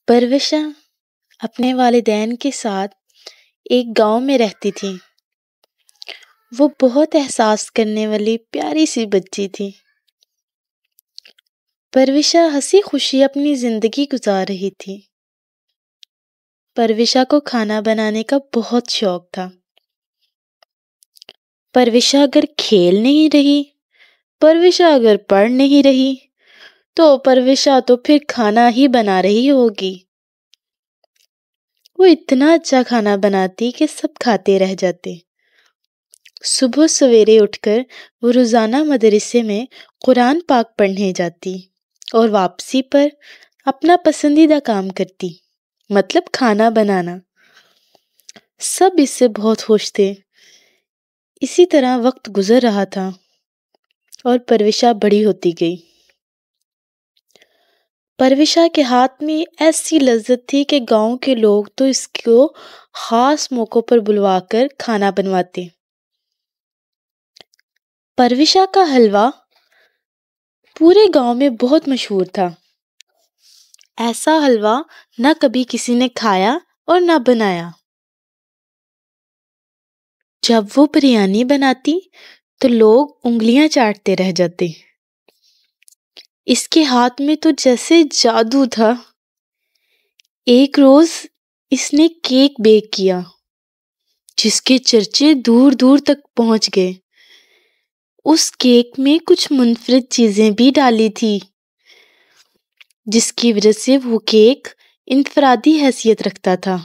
پروشا اپنے والدین کے ساتھ ایک گاؤں میں رہتی تھی۔ وہ بہت احساس کرنے والی پیاری سی بچی تھی۔ پروشا ہنسی خوشی اپنی زندگی گزار رہی تھی۔ پروشا کو کھانا بنانے کا بہت شوق تھا۔ پروشا اگر کھیل نہیں رہی، پروشا اگر پڑھ نہیں رہی، تو پروشا تو پھر کھانا ہی بنا رہی ہوگی۔ وہ اتنا اچھا کھانا بناتی کہ سب کھاتے رہ جاتے۔ صبح سویرے اٹھ کر وہ روزانہ مدرسے میں قرآن پاک پڑھنے جاتی اور واپسی پر اپنا پسندیدہ کام کرتی، مطلب کھانا بنانا۔ سب اس سے بہت خوش تھے۔ اسی طرح وقت گزر رہا تھا اور پروشا بڑی ہوتی گئی۔ پروشا کے ہاتھ میں ایسی لذت تھی کہ گاؤں کے لوگ تو اس کو خاص موقعوں پر بلوا کر کھانا بنواتے۔ پروشا کا حلوہ پورے گاؤں میں بہت مشہور تھا۔ ایسا حلوہ نہ کبھی کسی نے کھایا اور نہ بنایا۔ جب وہ بریانی بناتی تو لوگ انگلیاں چاٹتے رہ جاتے۔ اس کے ہاتھ میں تو جیسے جادو تھا۔ ایک روز اس نے کیک بیک کیا جس کے چرچے دور دور تک پہنچ گئے۔ اس کیک میں کچھ منفرد چیزیں بھی ڈالی تھی جس کی وجہ سے وہ کیک انفرادی حیثیت رکھتا تھا۔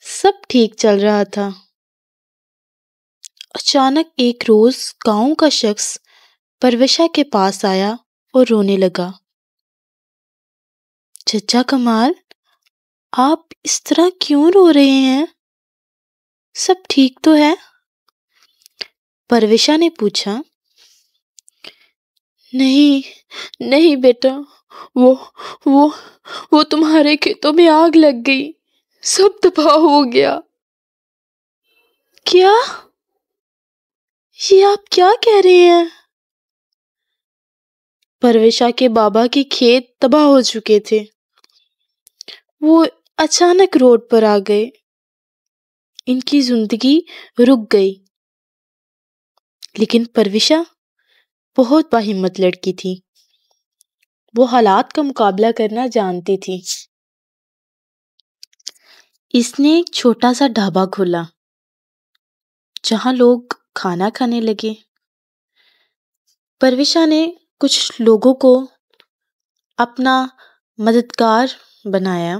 سب ٹھیک چل رہا تھا۔ اچانک ایک روز گاؤں کا شخص پروشا کے پاس آیا اور رونے لگا۔ چچا کمال، آپ اس طرح کیوں رو رہے ہیں؟ سب ٹھیک تو ہے؟ پروشا نے پوچھا۔ نہیں بیٹا، وہ تمہارے کھیتوں میں آگ لگ گئی، سب تباہ ہو گیا۔ کیا؟ یہ آپ کیا کہہ رہے ہیں؟ پروشا کے بابا کے کھیت تباہ ہو چکے تھے۔ وہ اچانک روڈ پر آ گئے۔ ان کی زندگی رک گئی۔ لیکن پروشا بہت باہمت لڑکی تھی۔ وہ حالات کا مقابلہ کرنا جانتی تھی۔ اس نے ایک چھوٹا سا ڈھابا کھولا جہاں لوگ کھانا کھانے لگے۔ پروشا نے کچھ لوگوں کو اپنا مددگار بنایا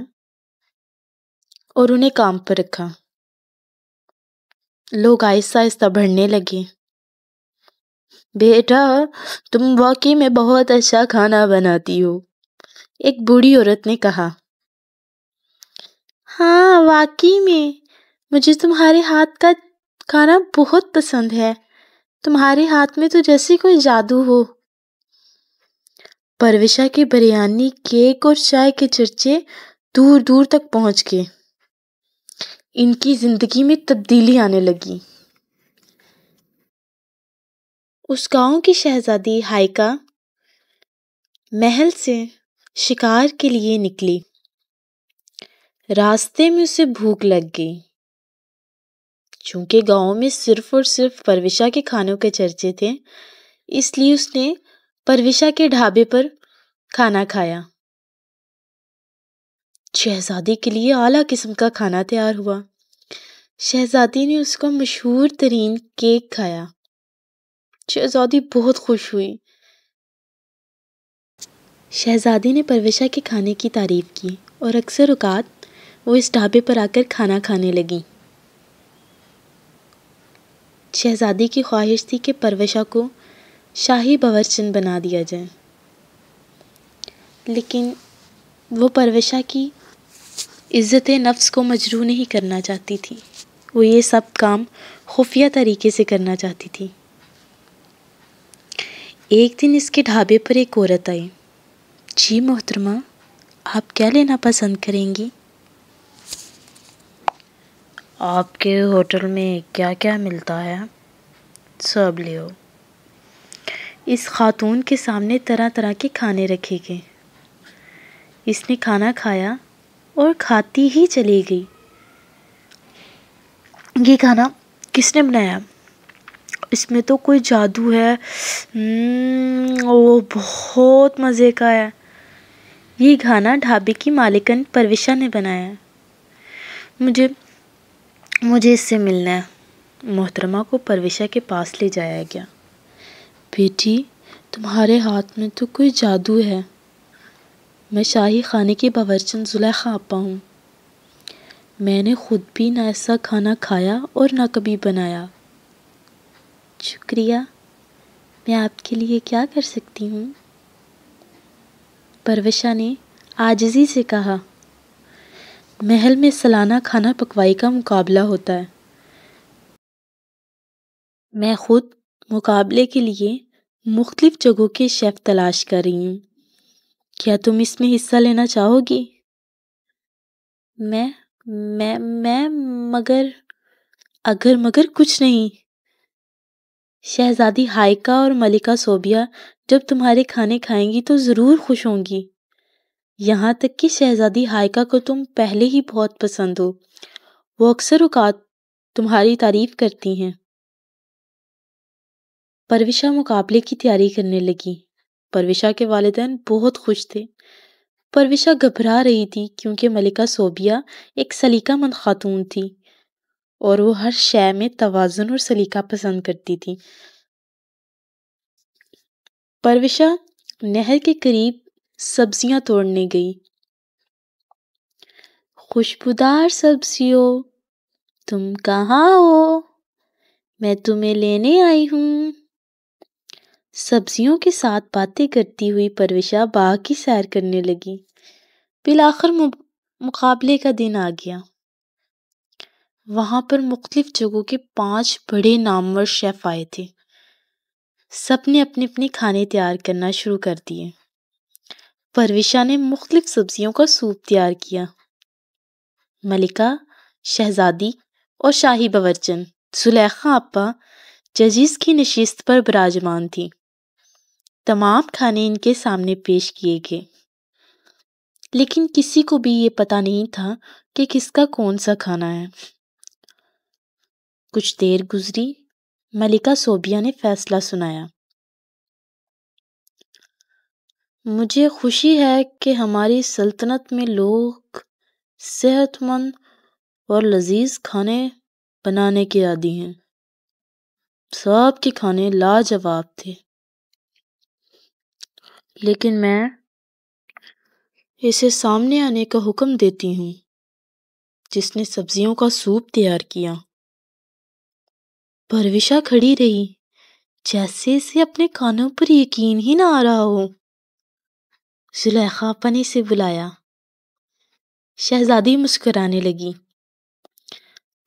اور انہیں کام پر رکھا۔ لوگ آہستہ آہستہ بڑھنے لگے۔ بیٹا، تم واقعی میں بہت اچھا کھانا بناتی ہو، ایک بوڑھی عورت نے کہا۔ ہاں، واقعی میں مجھے تمہارے ہاتھ کا کھانا بہت پسند ہے۔ تمہارے ہاتھ میں تو جیسے کوئی جادو ہو۔ پروشا کے بریانی، کیک اور چائے کے چرچے دور دور تک پہنچ گئے۔ ان کی زندگی میں تبدیلی آنے لگی۔ اس گاؤں کی شہزادی ہائیکا محل سے شکار کے لیے نکلی۔ راستے میں اسے بھوک لگ گئی۔ چونکہ گاؤں میں صرف اور صرف پروشا کے کھانوں کے چرچے تھے، اس لیے اس نے پروشا کے ڈھابے پر کھانا کھایا۔ شہزادی کے لیے اعلیٰ قسم کا کھانا تیار ہوا۔ شہزادی نے اس کا مشہور ترین کیک کھایا۔ شہزادی بہت خوش ہوئی۔ شہزادی نے پروشا کے کھانے کی تعریف کی اور اکثر اوقات وہ اس ڈھابے پر آ کر کھانا کھانے لگی۔ شہزادی کی خواہش تھی کہ پروشا کو شاہی باورچن بنا دیا جائے، لیکن وہ پروشا کی عزت نفس کو مجروح نہیں کرنا چاہتی تھی۔ وہ یہ سب کام خفیہ طریقے سے کرنا چاہتی تھی۔ ایک دن اس کے ڈھابے پر ایک عورت آئی۔ جی محترمہ، آپ کیا لینا پسند کریں گی؟ آپ کے ہوٹل میں کیا کیا ملتا ہے؟ سب لیو۔ اس خاتون کے سامنے طرح طرح کے کھانے رکھے گئے۔ اس نے کھانا کھایا اور کھاتی ہی چلی گئی۔ یہ کھانا کس نے بنایا؟ اس میں تو کوئی جادو ہے، وہ بہت مزے کا ہے۔ یہ کھانا ڈھابے کی مالکن پرویشا نے بنایا ہے۔ مجھے اس سے ملنا ہے۔ محترمہ کو پرویشا کے پاس لے جایا گیا۔ بیٹی، تمہارے ہاتھ میں تو کوئی جادو ہے۔ میں شاہی خانے کی باورچن زلیخا آپا ہوں۔ میں نے خود بھی نہ ایسا کھانا کھایا اور نہ کبھی بنایا۔ شکریہ، میں آپ کے لیے کیا کر سکتی ہوں؟ پرویشا نے عاجزی سے کہا۔ محل میں سالانہ کھانا پکوائی کا مقابلہ ہوتا ہے۔ میں خود مقابلے کے لیے مختلف جگہوں کے شیف تلاش کر رہی ہوں۔ کیا تم اس میں حصہ لینا چاہو گی؟ میں مگر کچھ نہیں۔ شہزادی ہائیکا اور ملکہ صوبیہ جب تمہارے کھانے کھائیں گی تو ضرور خوش ہوں گی۔ یہاں تک کہ شہزادی ہائیکا کو تم پہلے ہی بہت پسند ہو۔ وہ اکثر اوقات تمہاری تعریف کرتی ہیں۔ پرویشا مقابلے کی تیاری کرنے لگی۔ پرویشا کے والدین بہت خوش تھے۔ پرویشا گھبرا رہی تھی کیونکہ ملکہ صوبیہ ایک سلیقہ مند خاتون تھی اور وہ ہر شے میں توازن اور سلیقہ پسند کرتی تھی۔ پرویشا نہر کے قریب سبزیاں توڑنے گئی۔ خوشبودار سبزیوں، تم کہاں ہو؟ میں تمہیں لینے آئی ہوں۔ سبزیوں کے ساتھ باتیں کرتی ہوئی پرویشا باغ کی سیر کرنے لگی۔ بالآخر مقابلے کا دن آ گیا۔ وہاں پر مختلف جگہوں کے 5 بڑے نامور شیف آئے تھے۔ سب نے اپنے اپنے کھانے تیار کرنا شروع کر دیے۔ پرویشا نے مختلف سبزیوں کا سوپ تیار کیا۔ ملکہ، شہزادی اور شاہی باورچن زلیخا آپا ججز کی نشست پر براجمان تھی۔ تمام کھانے ان کے سامنے پیش کیے گئے، لیکن کسی کو بھی یہ پتہ نہیں تھا کہ کس کا کون سا کھانا ہے۔ کچھ دیر گزری، ملکہ صوبیہ نے فیصلہ سنایا۔ مجھے خوشی ہے کہ ہماری سلطنت میں لوگ صحت مند اور لذیذ کھانے بنانے کے عادی ہیں۔ سب کے کھانے لاجواب تھے، لیکن میں اسے سامنے آنے کا حکم دیتی ہوں جس نے سبزیوں کا سوپ تیار کیا۔ پرویشا کھڑی رہی جیسے اسے اپنے کانوں پر یقین ہی نہ آ رہا ہو۔ زلیخا آپا نے اسے بلایا۔ شہزادی مسکرانے لگی۔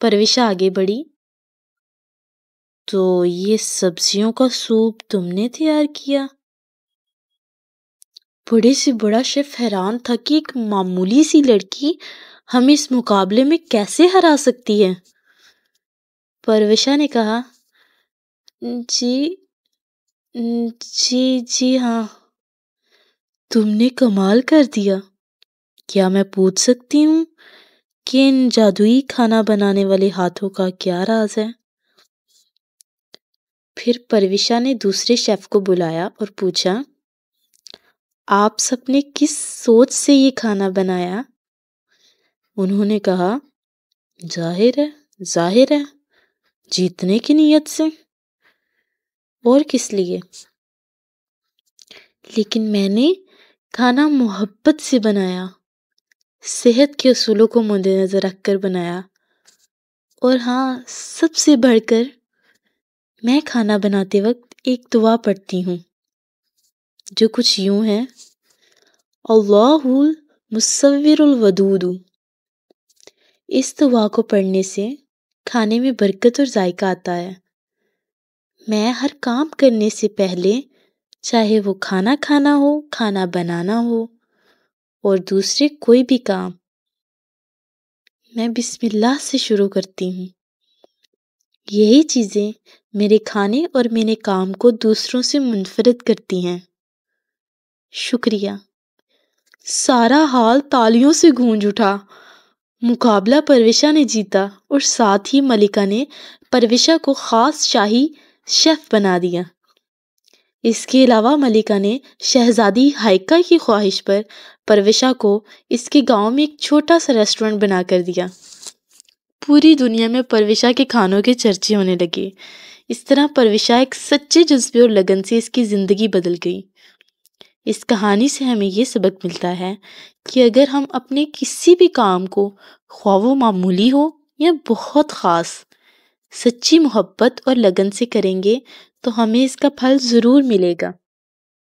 پرویشا آگے بڑھی۔ تو یہ سبزیوں کا سوپ تم نے تیار کیا؟ بڑے سے بڑا شیف حیران تھا کہ ایک معمولی سی لڑکی ہمیں اس مقابلے میں کیسے ہرا سکتی ہے۔ پرویشا نے کہا، جی ہاں، تم نے کمال کر دیا۔ کیا میں پوچھ سکتی ہوں کہ ان جادوئی کھانا بنانے والے ہاتھوں کا کیا راز ہے؟ پھر پرویشا نے دوسرے شیف کو بلایا اور پوچھا، آپ سب نے کس سوچ سے یہ کھانا بنایا؟ انہوں نے کہا، ظاہر ہے، جیتنے کی نیت سے۔ اور کس لیے؟ لیکن میں نے کھانا محبت سے بنایا، صحت کے اصولوں کو مد نظر رکھ کر بنایا، اور ہاں، سب سے بڑھ کر میں کھانا بناتے وقت ایک دعا پڑھتی ہوں جو کچھ یوں ہے، اللہ المصور الودود۔ اس دعا کو پڑھنے سے کھانے میں برکت اور ذائقہ آتا ہے۔ میں ہر کام کرنے سے پہلے، چاہے وہ کھانا کھانا ہو، کھانا بنانا ہو اور دوسرے کوئی بھی کام، میں بسم اللہ سے شروع کرتی ہوں۔ یہی چیزیں میرے کھانے اور میرے کام کو دوسروں سے منفرد کرتی ہیں۔ شکریہ۔ سارا حال تالیوں سے گونج اٹھا۔ مقابلہ پرویشا نے جیتا اور ساتھ ہی ملکہ نے پرویشا کو خاص شاہی شیف بنا دیا۔ اس کے علاوہ ملکہ نے شہزادی ہائیکا کی خواہش پر پرویشا کو اس کے گاؤں میں ایک چھوٹا سا ریسٹورنٹ بنا کر دیا۔ پوری دنیا میں پرویشا کے کھانوں کے چرچے ہونے لگے۔ اس طرح پرویشا ایک سچے جذبے اور لگن سے اس کی زندگی بدل گئی۔ اس کہانی سے ہمیں یہ سبق ملتا ہے کہ اگر ہم اپنے کسی بھی کام کو خواہ وہ معمولی ہو یا بہت خاص، سچی محبت اور لگن سے کریں گے تو ہمیں اس کا پھل ضرور ملے گا۔